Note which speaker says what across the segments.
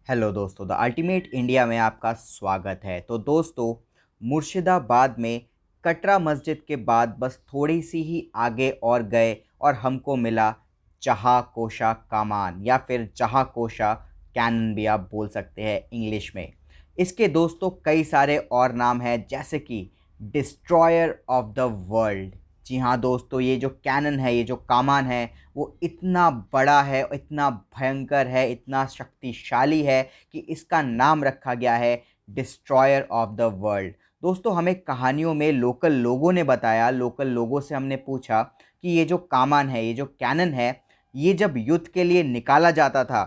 Speaker 1: Hello दोस्तों, the ultimate India में आपका स्वागत है। तो दोस्तों, मुर्शिदाबाद में कटरा मस्जिद के बाद बस थोड़ी सी ही आगे और गए और हमको मिला जहाँ कोशा कमान या फिर जहाँ कोशा कैनन भी आप बोल सकते हैं इंग्लिश में। इसके दोस्तों कई सारे और नाम हैं, जैसे कि डिस्ट्रॉयर ऑफ द वर्ल्ड। जी हाँ दोस्तों, ये जो कैनन है, ये जो कमान है, वो इतना बड़ा है, इतना भयंकर है, इतना शक्तिशाली है कि इसका नाम रखा गया है डिस्ट्रॉयर ऑफ द वर्ल्ड। दोस्तों, हमें कहानियों में लोकल लोगों ने बताया, लोकल लोगों से हमने पूछा कि ये जो कमान है, ये जो कैनन है, ये जब युद्ध के लिए निकाला जाता था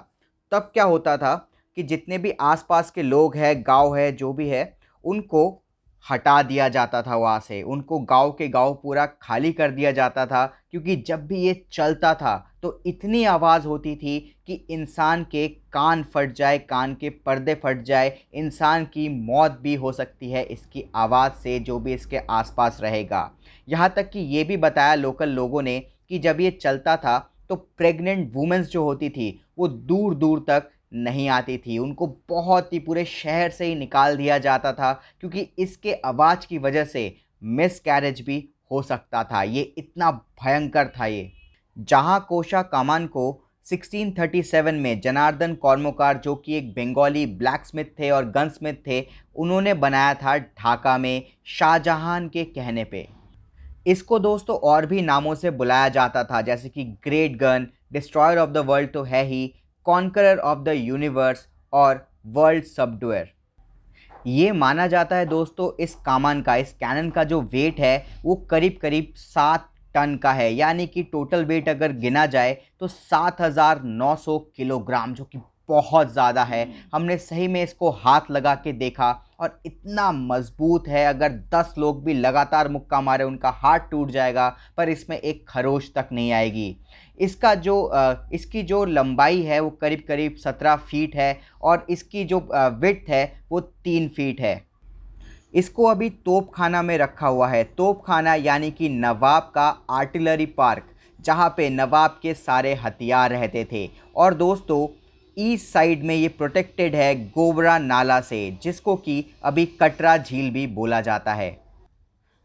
Speaker 1: तब क्या होता था कि जितने भी आसपास के लोग हैं, गांव है, जो भी है, उनको हटा दिया जाता था वहाँ से। उनको गांव के गांव पूरा खाली कर दिया जाता था, क्योंकि जब भी ये चलता था तो इतनी आवाज़ होती थी कि इंसान के कान फट जाए, कान के पर्दे फट जाए, इंसान की मौत भी हो सकती है इसकी आवाज़ से, जो भी इसके आसपास रहेगा। यहाँ तक कि ये भी बताया लोकल लोगों ने कि जब ये चलता था तो प्रेग्नेंट वुमेंस जो होती थी वो दूर दूर तक नहीं आती थी, उनको बहुत ही पूरे शहर से ही निकाल दिया जाता था, क्योंकि इसके आवाज़ की वजह से मिस कैरेज भी हो सकता था। ये इतना भयंकर था ये। जहाँ कोशा कमान को 1637 में जनार्दन कौरमोकार, जो कि एक बंगाली ब्लैक स्मिथ थे और गन स्मिथ थे, उन्होंने बनाया था ढाका में शाहजहां के कहने पे। इसको दोस्तों और भी नामों से बुलाया जाता था, जैसे कि great gun, destroyer of the world तो है ही, कॉन्करर ऑफ द यूनिवर्स और वर्ल्ड सबडुअर। ये माना जाता है दोस्तों, इस कमान का, इस कैनन का जो वेट है वो करीब करीब 7 टन का है। यानी कि टोटल वेट अगर गिना जाए तो 7,900 किलोग्राम, जो कि बहुत ज़्यादा है। हमने सही में इसको हाथ लगा के देखा और इतना मजबूत है, अगर 10 लोग भी लगातार मुक्का मारे उनका हाथ टूट जाएगा, पर इसमें एक खरोच तक नहीं आएगी। इसकी जो लंबाई है वो करीब करीब 17 फीट है और इसकी जो विड्थ है वो 3 फीट है। इसको अभी तोपखाना में रखा हुआ है। तोपखाना यानी कि नवाब का आर्टिलरी पार्क, जहाँ पे नवाब के सारे हथियार रहते थे। और दोस्तों, ईस्ट साइड में ये प्रोटेक्टेड है गोबरा नाला से, जिसको कि अभी कटरा झील भी बोला जाता है।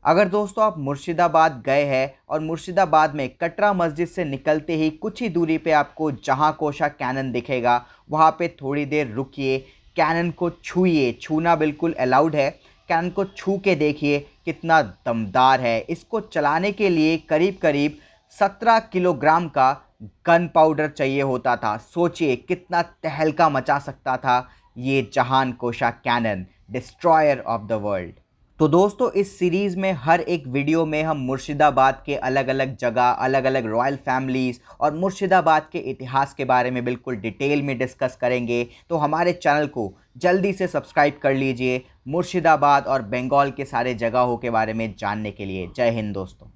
Speaker 1: अगर दोस्तों आप मुर्शिदाबाद गए हैं और मुर्शिदाबाद में कटरा मस्जिद से निकलते ही कुछ ही दूरी पे आपको जहाँ कोशा कैनन दिखेगा, वहाँ पे थोड़ी देर रुकिए, कैनन को छूइए, छूना बिल्कुल अलाउड है। कैनन को छू के देखिए कितना दमदार है। इसको चलाने के लिए करीब करीब 17 किलोग्राम का गन पाउडर चाहिए होता था। सोचिए कितना तहलका मचा सकता था ये Jahan Kusha cannon, destroyer of the world. तो दोस्तों, इस सीरीज़ में हर एक वीडियो में हम मुर्शिदाबाद के अलग अलग जगह, अलग अलग रॉयल फैमिलीज़ और मुर्शिदाबाद के इतिहास के बारे में बिल्कुल डिटेल में डिस्कस करेंगे। तो हमारे चैनल को जल्दी से सब्सक्राइब कर लीजिए मुर्शिदाबाद और बंगाल के सारे जगहों के बारे में जानने के लिए। जय हिंद दोस्तों।